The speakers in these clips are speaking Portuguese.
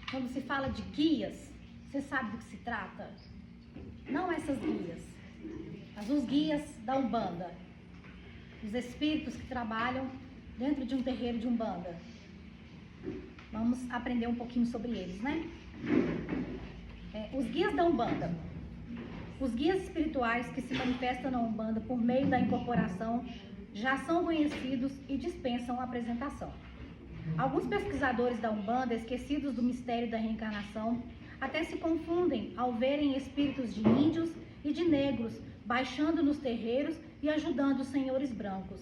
Quando se fala de guias, você sabe do que se trata? Não essas guias, mas os guias da Umbanda, os espíritos que trabalham dentro de um terreiro de Umbanda. Vamos aprender um pouquinho sobre eles, né? Os guias da Umbanda. Os guias espirituais que se manifestam na Umbanda por meio da incorporação já são conhecidos e dispensam a apresentação. Alguns pesquisadores da Umbanda, esquecidos do mistério da reencarnação, até se confundem ao verem espíritos de índios e de negros baixando nos terreiros e ajudando os senhores brancos.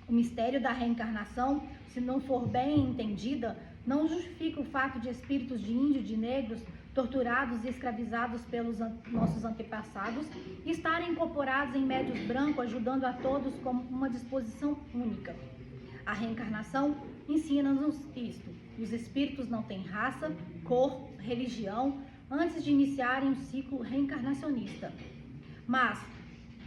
O mistério da reencarnação, se não for bem entendida, não justifica o fato de espíritos de índio e de negros torturados e escravizados pelos nossos antepassados estarem incorporados em médios brancos, ajudando a todos como uma disposição única. A reencarnação ensina-nos isto. Os espíritos não têm raça, cor, religião, antes de iniciarem um ciclo reencarnacionista. Mas,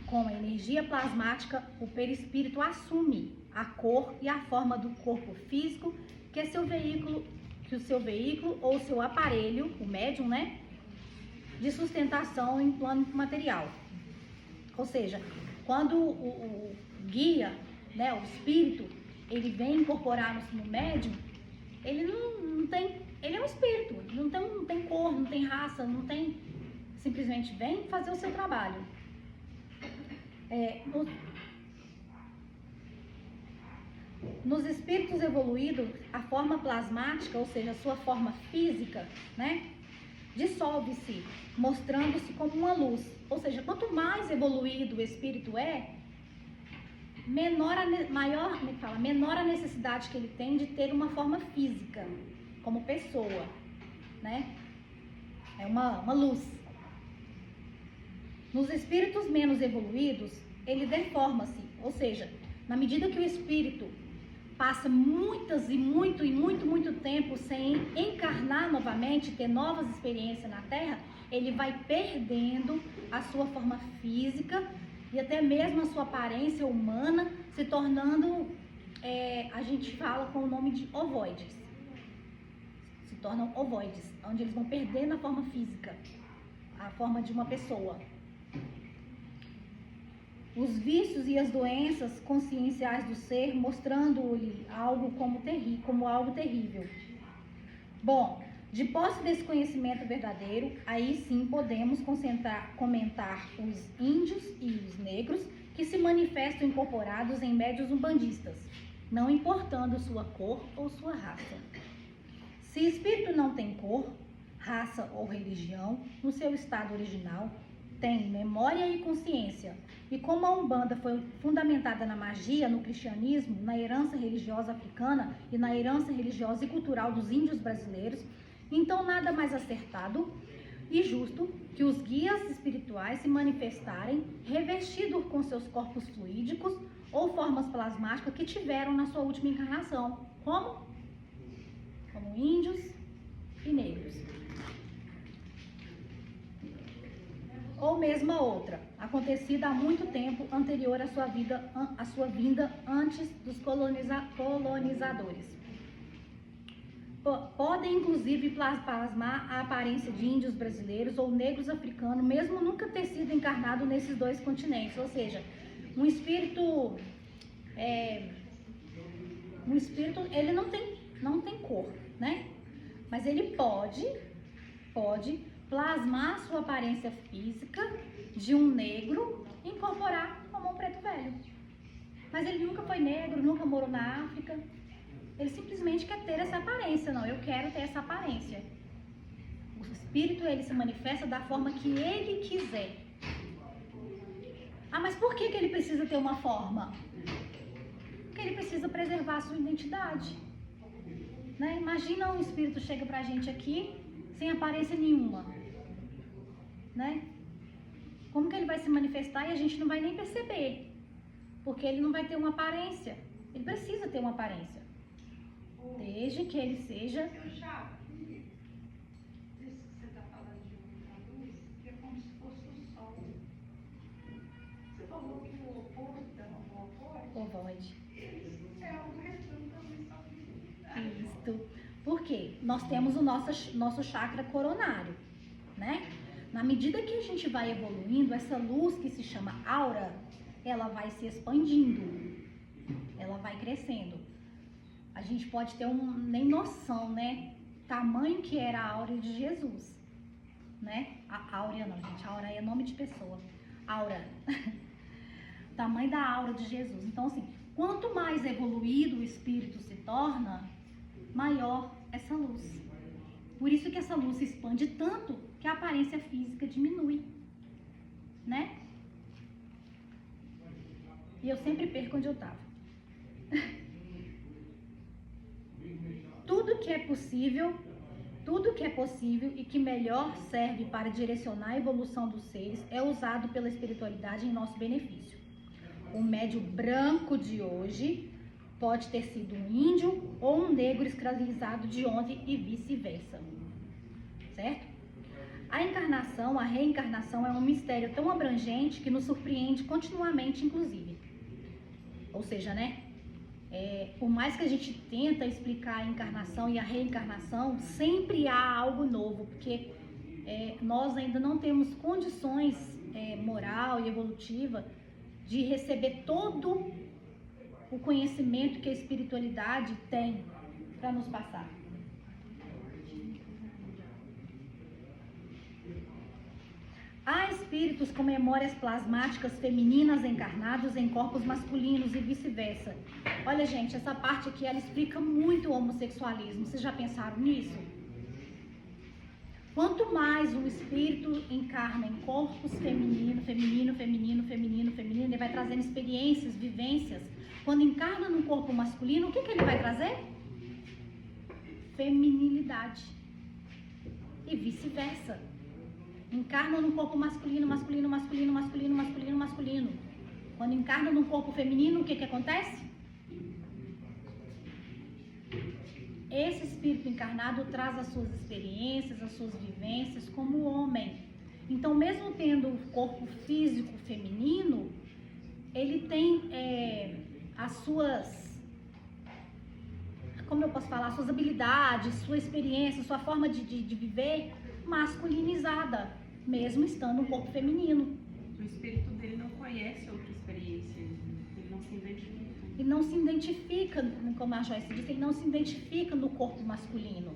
com a energia plasmática, o perispírito assume a cor e a forma do corpo físico, que é o seu veículo ou seu aparelho, o médium, né, de sustentação em plano material. Ou seja, quando o guia, né, o espírito, ele vem incorporar no médium, ele não tem, ele é um espírito, não tem cor, não tem raça, não tem, simplesmente vem fazer o seu trabalho. Nos espíritos evoluídos, a forma plasmática, ou seja, a sua forma física, né, dissolve-se, mostrando-se como uma luz. Ou seja, quanto mais evoluído o espírito menor a necessidade que ele tem de ter uma forma física, como pessoa, né? É uma luz. Nos espíritos menos evoluídos, ele deforma-se, ou seja, na medida que o espírito passa muito tempo sem encarnar novamente, ter novas experiências na Terra, ele vai perdendo a sua forma física e até mesmo a sua aparência humana, se tornando, a gente fala com o nome de ovoides. Se tornam ovoides, onde eles vão perdendo a forma física, a forma de uma pessoa. Os vícios e as doenças conscienciais do ser, mostrando-lhe algo como algo terrível. Bom, de posse desse conhecimento verdadeiro, aí sim podemos comentar os índios e os negros que se manifestam incorporados em médios umbandistas, não importando sua cor ou sua raça. Se espírito não tem cor, raça ou religião, no seu estado original, tem memória e consciência. E como a Umbanda foi fundamentada na magia, no cristianismo, na herança religiosa africana e na herança religiosa e cultural dos índios brasileiros, então nada mais acertado e justo que os guias espirituais se manifestarem revestidos com seus corpos fluídicos ou formas plasmáticas que tiveram na sua última encarnação, como índios e negros. Ou mesmo a outra, acontecida há muito tempo anterior à sua vinda antes dos colonizadores. Podem inclusive plasmar a aparência de índios brasileiros ou negros africanos, mesmo nunca ter sido encarnado nesses dois continentes. Ou seja, um espírito ele não tem cor, né? Mas ele pode plasmar sua aparência física de um negro e incorporar como um preto velho. Mas ele nunca foi negro, nunca morou na África. Ele simplesmente quer ter essa aparência. Não, eu quero ter essa aparência. O espírito, ele se manifesta da forma que ele quiser. Ah, mas por que ele precisa ter uma forma? Porque ele precisa preservar a sua identidade. Né? Imagina um espírito chega pra gente aqui sem aparência nenhuma. Né? Como que ele vai se manifestar e a gente não vai nem perceber? Porque ele não vai ter uma aparência. Ele precisa ter uma aparência. Desde que ele seja... Eu já vi, isso que você está falando de uma luz, que é como se fosse o sol. Você falou que o oposto é um ovoide. Ovoide. Eles é o retorno também só que quê? Nós temos o nosso chakra coronário, né? Na medida que a gente vai evoluindo, essa luz que se chama aura, ela vai se expandindo, ela vai crescendo. A gente pode ter nem noção, né? Tamanho que era a áurea de Jesus, né? A áurea não, gente, a aura é nome de pessoa. Aura. Tamanho da aura de Jesus. Então, assim, quanto mais evoluído o espírito se torna, maior essa luz. Por isso que essa luz se expande tanto que a aparência física diminui, né? E eu sempre perco onde eu estava. Tudo que é possível e que melhor serve para direcionar a evolução dos seres é usado pela espiritualidade em nosso benefício. O médio branco de hoje pode ter sido um índio ou um negro escravizado de ontem e vice-versa. Certo? A reencarnação é um mistério tão abrangente que nos surpreende continuamente, inclusive. Ou seja, né? Por mais que a gente tenta explicar a encarnação e a reencarnação, sempre há algo novo, porque nós ainda não temos condições moral e evolutiva de receber todo o conhecimento que a espiritualidade tem para nos passar. Há espíritos com memórias plasmáticas femininas encarnados em corpos masculinos e vice-versa. Olha, gente, essa parte aqui, ela explica muito o homossexualismo. Vocês já pensaram nisso? Quanto mais o espírito encarna em corpos feminino, ele vai trazendo experiências, vivências. Quando encarna num corpo masculino, o que ele vai trazer? Feminilidade. E vice-versa. Encarna num corpo masculino. Quando encarna num corpo feminino, o que acontece? Esse espírito encarnado traz as suas experiências, as suas vivências como homem. Então, mesmo tendo o corpo físico feminino, ele tem as suas, como eu posso falar, suas habilidades, sua experiência, sua forma de viver masculinizada, mesmo estando no corpo feminino. O espírito dele não conhece outra experiência, ele não se identifica. E não se identifica, como a Joyce disse, ele não se identifica no corpo masculino.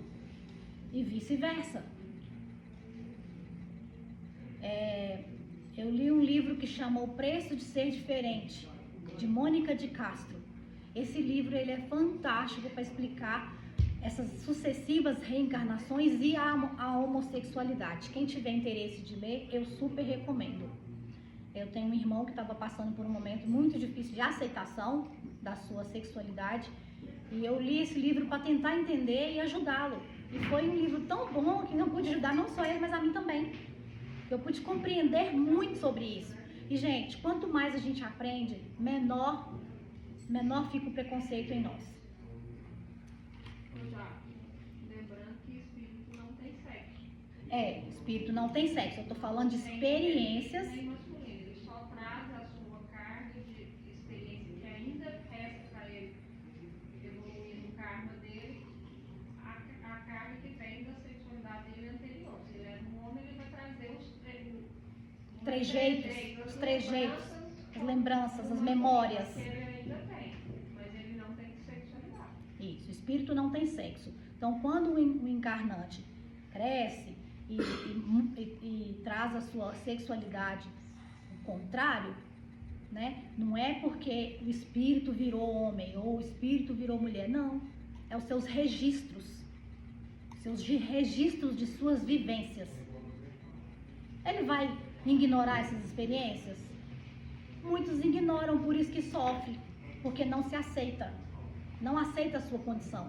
E vice-versa. Eu li um livro que chama O Preço de Ser Diferente, de Mônica de Castro. Esse livro ele é fantástico para explicar essas sucessivas reencarnações e a homossexualidade. Quem tiver interesse de ler, eu super recomendo. Eu tenho um irmão que estava passando por um momento muito difícil de aceitação da sua sexualidade e eu li esse livro para tentar entender e ajudá-lo. E foi um livro tão bom que eu pude ajudar não só ele, mas a mim também. Eu pude compreender muito sobre isso. E, gente, quanto mais a gente aprende, menor fica o preconceito em nós. Já, lembrando que espírito não tem sexo. Espírito não tem sexo. Eu tô falando de experiências. Nem masculino, ele só traz a sua carga de experiência que ainda resta para ele evoluir no karma dele, a carga que vem da sexualidade dele anterior. Se ele é um homem, ele vai trazer os trejeitos, as lembranças, as memórias. Que ele ainda tem, mas ele não tem sexualidade. Isso, o espírito não tem sexo. Então, quando o encarnante cresce e traz a sua sexualidade ao contrário, né? Não é porque o espírito virou homem ou o espírito virou mulher, não. É os seus registros de suas vivências. Ele vai ignorar essas experiências? Muitos ignoram, por isso que sofre, porque não se aceita, não aceita a sua condição.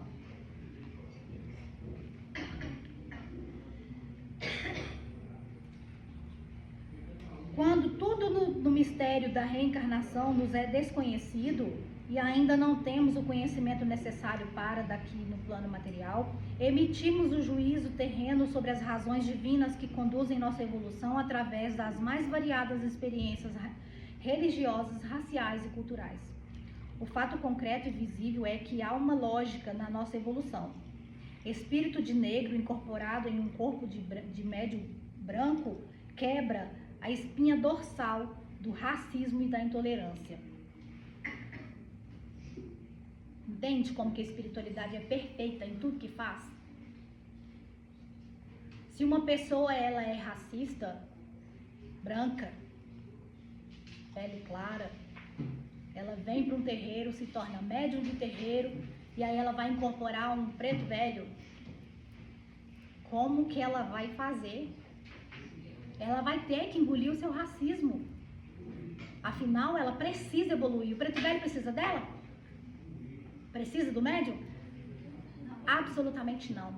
Quando tudo no mistério da reencarnação nos é desconhecido e ainda não temos o conhecimento necessário para daqui no plano material, emitimos o juízo terreno sobre as razões divinas que conduzem nossa evolução através das mais variadas experiências religiosas, raciais e culturais. O fato concreto e visível é que há uma lógica na nossa evolução. Espírito de negro incorporado em um corpo de médium branco quebra a espinha dorsal do racismo e da intolerância. Entende como que a espiritualidade é perfeita em tudo que faz? Se uma pessoa ela é racista, branca, pele clara, ela vem para um terreiro, se torna médium de terreiro, e aí ela vai incorporar um preto velho. Como que ela vai fazer? Ela vai ter que engolir o seu racismo. Afinal, ela precisa evoluir. O preto velho precisa dela? Precisa do médium? Absolutamente não.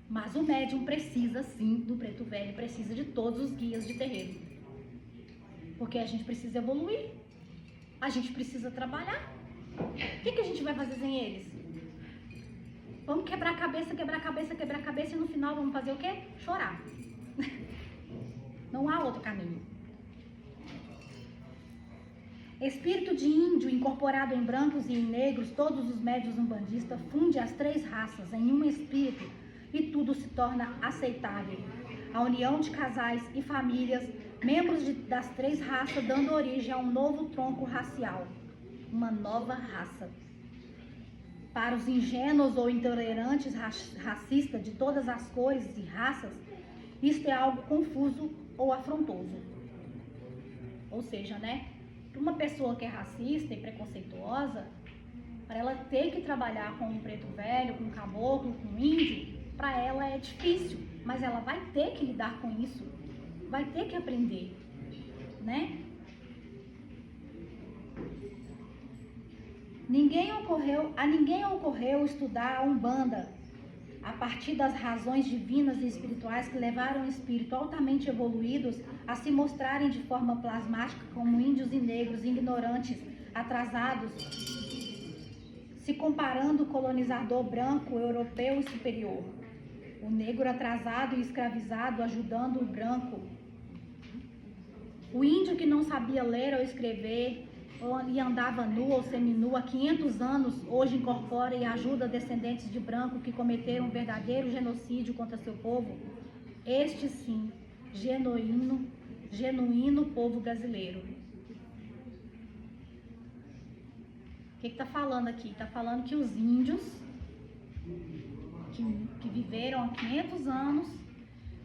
Mas o médium precisa sim do preto velho, precisa de todos os guias de terreiro. Porque a gente precisa evoluir. A gente precisa trabalhar. O que a gente vai fazer sem eles? Vamos quebrar a cabeça, quebrar a cabeça, quebrar a cabeça e no final vamos fazer o quê? Chorar. Não há outro caminho. Espírito de índio incorporado em brancos e em negros, todos os médios umbandistas, funde as três raças em um espírito e tudo se torna aceitável. A união de casais e famílias, membros das três raças, dando origem a um novo tronco racial, uma nova raça. Para os ingênuos ou intolerantes racistas de todas as cores e raças, isto é algo confuso ou afrontoso. Ou seja, né? Para uma pessoa que é racista e preconceituosa, para ela ter que trabalhar com um preto velho, com um caboclo, com um índio, para ela é difícil, mas ela vai ter que lidar com isso, vai ter que aprender, né? A ninguém ocorreu estudar a Umbanda a partir das razões divinas e espirituais que levaram espíritos altamente evoluídos a se mostrarem de forma plasmática como índios e negros ignorantes, atrasados, se comparando o colonizador branco, europeu e superior. O negro atrasado e escravizado ajudando o branco. O índio que não sabia ler ou escrever e andava nu ou seminu há 500 anos, hoje incorpora e ajuda descendentes de branco que cometeram um verdadeiro genocídio contra seu povo. Este sim, genuíno povo brasileiro. O que está falando aqui? Está falando que os índios que viveram há 500 anos,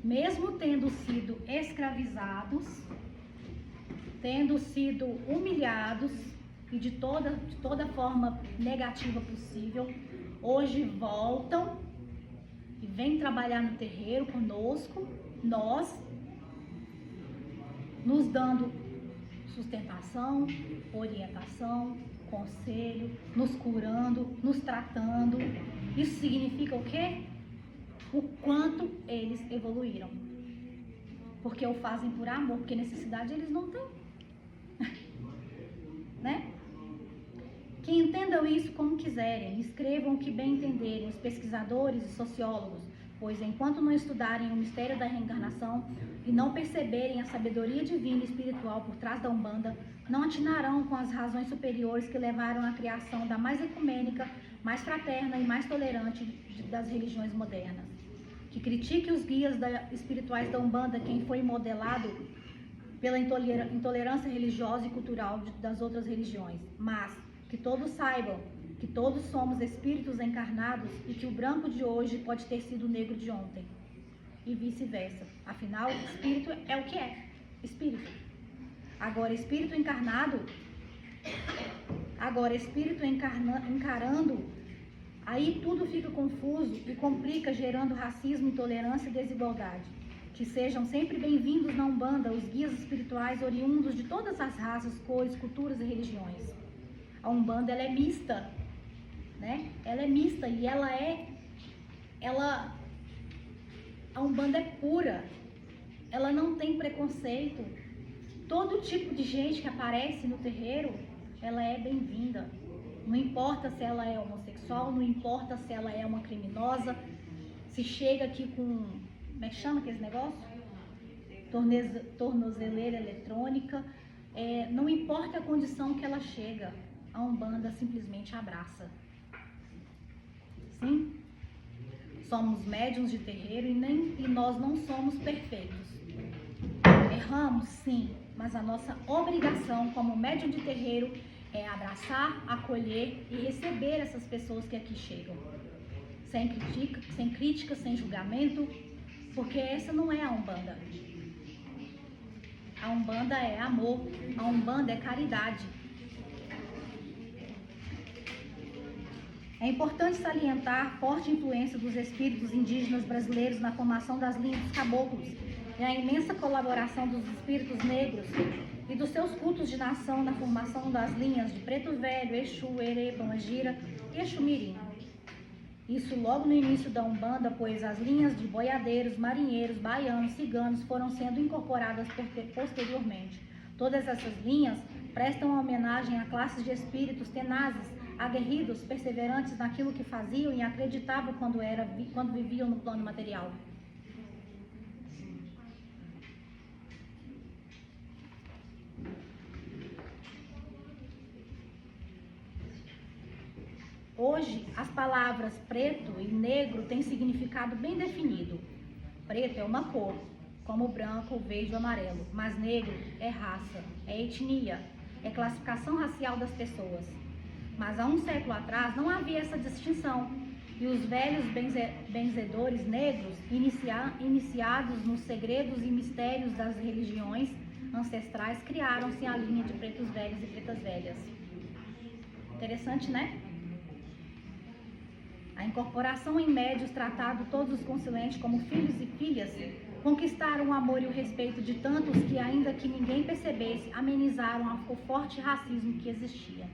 mesmo tendo sido escravizados, tendo sido humilhados e de toda forma negativa possível, hoje voltam e vêm trabalhar no terreiro conosco, nós, nos dando sustentação, orientação, conselho, nos curando, nos tratando. Isso significa o quê? O quanto eles evoluíram. Porque o fazem por amor, porque necessidade eles não têm. Né? Que entendam isso como quiserem, escrevam o que bem entenderem, os pesquisadores e sociólogos, pois enquanto não estudarem o mistério da reencarnação e não perceberem a sabedoria divina e espiritual por trás da Umbanda, não atinarão com as razões superiores que levaram à criação da mais ecumênica, mais fraterna e mais tolerante das religiões modernas. Que critique os guias espirituais da Umbanda, quem foi modelado pela intolerância religiosa e cultural das outras religiões, mas que todos saibam que todos somos espíritos encarnados e que o branco de hoje pode ter sido o negro de ontem, e vice-versa. Afinal, espírito é o que é, espírito. Agora, espírito encarando, aí tudo fica confuso e complica, gerando racismo, intolerância e desigualdade. Que sejam sempre bem-vindos na Umbanda os guias espirituais oriundos de todas as raças, cores, culturas e religiões. A Umbanda, ela é mista, né? Ela é mista e a Umbanda é pura, ela não tem preconceito. Todo tipo de gente que aparece no terreiro, ela é bem-vinda. Não importa se ela é homossexual, não importa se ela é uma criminosa, se chega aqui com... Como é que chama aquele negócio? Tornozeleira eletrônica. Não importa a condição que ela chega, a Umbanda simplesmente abraça. Sim? somos médiuns de terreiro e nós não somos perfeitos. Erramos, sim, mas a nossa obrigação como médium de terreiro é abraçar, acolher e receber essas pessoas que aqui chegam. Sem crítica, sem julgamento, porque essa não é a Umbanda. A Umbanda é amor, a Umbanda é caridade. É importante salientar a forte influência dos espíritos indígenas brasileiros na formação das linhas dos caboclos e a imensa colaboração dos espíritos negros e dos seus cultos de nação na formação das linhas de Preto Velho, Exu, Erê, Pombagira e Exumirim. Isso logo no início da Umbanda, pois as linhas de boiadeiros, marinheiros, baianos, ciganos foram sendo incorporadas posteriormente. Todas essas linhas prestam homenagem a classes de espíritos tenazes, aguerridos, perseverantes naquilo que faziam e acreditavam quando viviam no plano material. Hoje, as palavras preto e negro têm significado bem definido. Preto é uma cor, como o branco, o verde e o amarelo, mas negro é raça, é etnia, é classificação racial das pessoas. Mas há um século atrás não havia essa distinção, e os velhos benzedores negros, iniciados nos segredos e mistérios das religiões ancestrais, criaram-se a linha de pretos velhos e pretas velhas. Interessante, né? A incorporação em médios, tratado todos os conscientes como filhos e filhas, conquistaram o amor e o respeito de tantos que, ainda que ninguém percebesse, amenizaram o forte racismo que existia.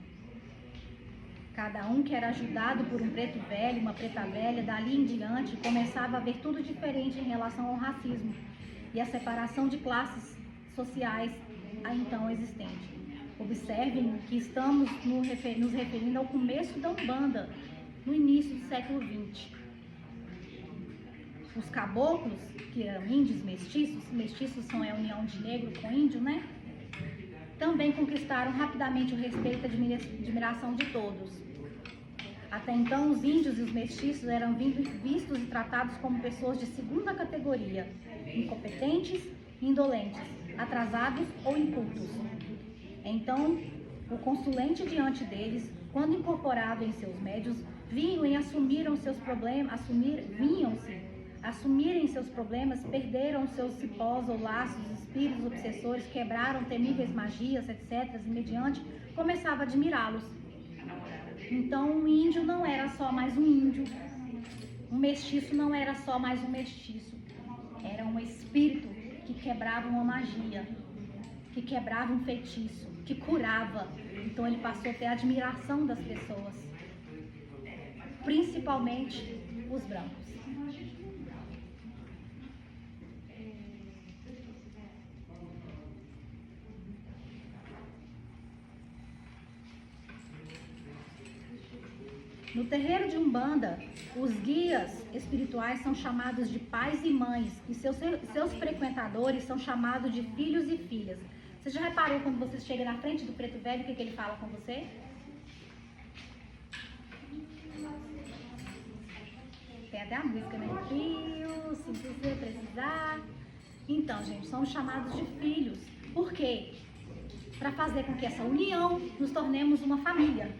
Cada um que era ajudado por um preto velho, uma preta velha, dali em diante, começava a ver tudo diferente em relação ao racismo e a separação de classes sociais a então existente. Observem que estamos nos referindo ao começo da Umbanda, no início do século XX. Os caboclos, que eram índios mestiços são a união de negro com índio, né? Também conquistaram rapidamente o respeito e a admiração de todos. Até então, os índios e os mestiços eram vistos e tratados como pessoas de segunda categoria, incompetentes e indolentes, atrasados ou incultos. Então, o consulente diante deles, quando incorporado em seus médios, vinham e assumirem seus problemas, perderam seus cipós ou laços, espíritos obsessores, quebraram temíveis magias, etc. E mediante, começava a admirá-los. Então, um índio não era só mais um índio, um mestiço não era só mais um mestiço, era um espírito que quebrava uma magia, que quebrava um feitiço, que curava. Então, ele passou a ter a admiração das pessoas, principalmente os brancos. No terreiro de Umbanda, os guias espirituais são chamados de pais e mães, e seus frequentadores são chamados de filhos e filhas. Você já reparou quando você chega na frente do preto velho, o que ele fala com você? Tem até a música, né? Filhos, se você precisar. Então, gente, somos chamados de filhos. Por quê? Para fazer com que essa união nos tornemos uma família.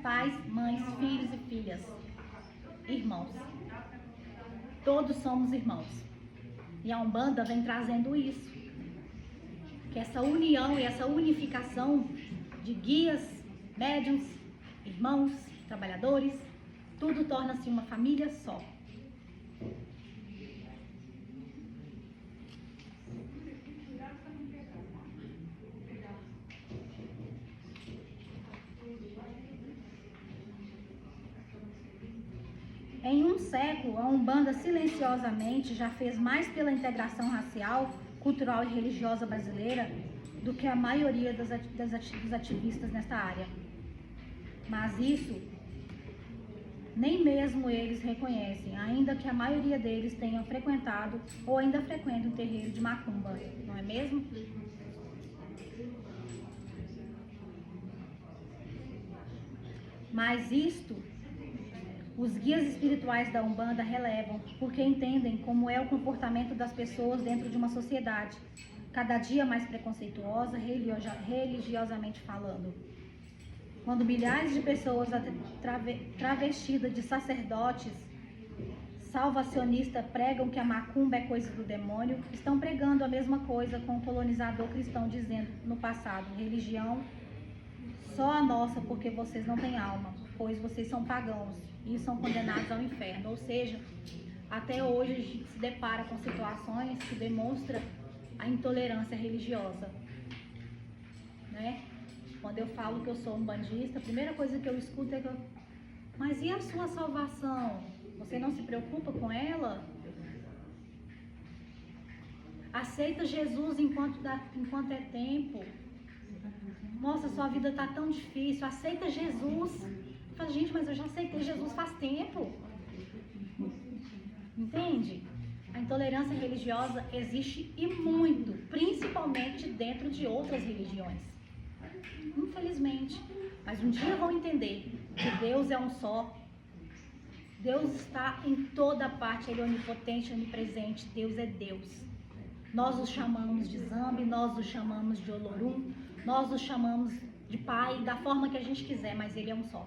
Pais, mães, filhos e filhas. Irmãos. Todos somos irmãos. E a Umbanda vem trazendo isso. Que essa união e essa unificação de guias, médiuns, irmãos, trabalhadores, tudo torna-se uma família só. Em um século, a Umbanda silenciosamente já fez mais pela integração racial, cultural e religiosa brasileira do que a maioria dos ativistas nesta área. Mas isso nem mesmo eles reconhecem, ainda que a maioria deles tenham frequentado ou ainda frequenta o terreiro de Macumba, não é mesmo? Mas Os guias espirituais da Umbanda relevam, porque entendem como é o comportamento das pessoas dentro de uma sociedade, cada dia mais preconceituosa, religiosamente falando. Quando milhares de pessoas travestidas de sacerdotes salvacionistas pregam que a macumba é coisa do demônio, estão pregando a mesma coisa com o colonizador cristão dizendo no passado: religião só a nossa, porque vocês não têm alma, pois vocês são pagãos e são condenados ao inferno. Ou seja, até hoje a gente se depara com situações que demonstram a intolerância religiosa, né? Quando eu falo que eu sou umbandista, a primeira coisa que eu escuto é mas e a sua salvação? Você não se preocupa com ela? Aceita Jesus enquanto é tempo. Nossa, sua vida está tão difícil. Aceita Jesus. Eu falo, gente, mas eu já aceitei Jesus faz tempo. Entende? A intolerância religiosa existe e muito, principalmente dentro de outras religiões. Infelizmente. Mas um dia vão entender que Deus é um só. Deus está em toda parte, Ele é onipotente, onipresente, Deus é Deus. Nós os chamamos de Zambi, nós os chamamos de Olorum, nós os chamamos de Pai, da forma que a gente quiser, mas Ele é um só.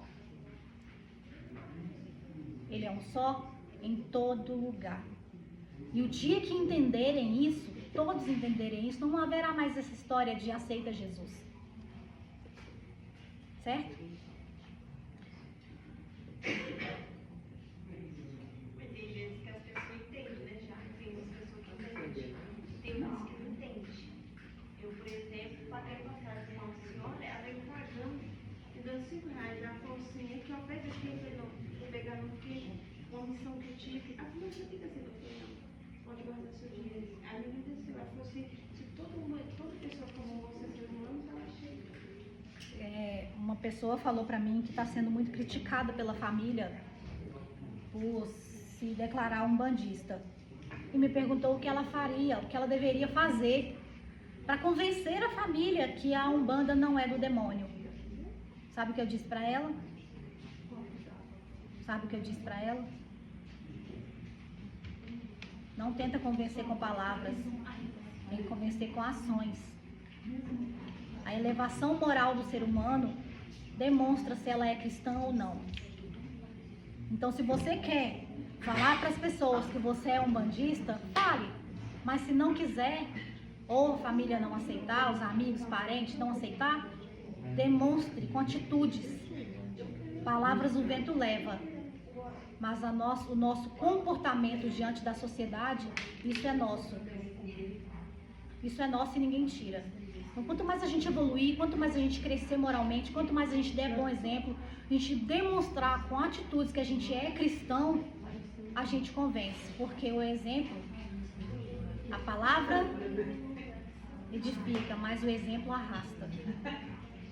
Ele é um só em todo lugar. E o dia que entenderem isso, todos entenderem isso, não haverá mais essa história de aceita Jesus. Certo? Ela falou assim, é que ao invés de eu pegar no queijo, uma missão que eu tive, a falou, você fica assim, eu falei, não, pode guardar seu dinheiro. Aí me desceu, ela falou assim, se toda pessoa como você ser humano, ela chega. Uma pessoa falou pra mim que está sendo muito criticada pela família por se declarar umbandista. E me perguntou o que ela faria, o que ela deveria fazer para convencer a família que a Umbanda não é do demônio. Sabe o que eu disse pra ela? Sabe o que eu disse pra ela? Não tenta convencer com palavras, tem que convencer com ações. A elevação moral do ser humano demonstra se ela é cristã ou não. Então, se você quer falar para as pessoas que você é umbandista, fale. Mas se não quiser, ou a família não aceitar, os amigos, parentes não aceitar, demonstre com atitudes. Palavras o vento leva, mas o nosso comportamento diante da sociedade, isso é nosso. Isso é nosso e ninguém tira. Então, quanto mais a gente evoluir, quanto mais a gente crescer moralmente, quanto mais a gente der bom exemplo, a gente demonstrar com atitudes que a gente é cristão, a gente convence. Porque o exemplo, a palavra edifica, mas o exemplo arrasta.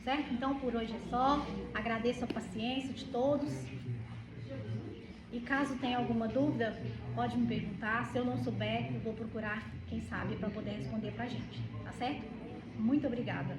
Certo? Então, por hoje é só. Agradeço a paciência de todos. E caso tenha alguma dúvida, pode me perguntar. Se eu não souber, eu vou procurar quem sabe para poder responder pra gente. Tá certo? Muito obrigada.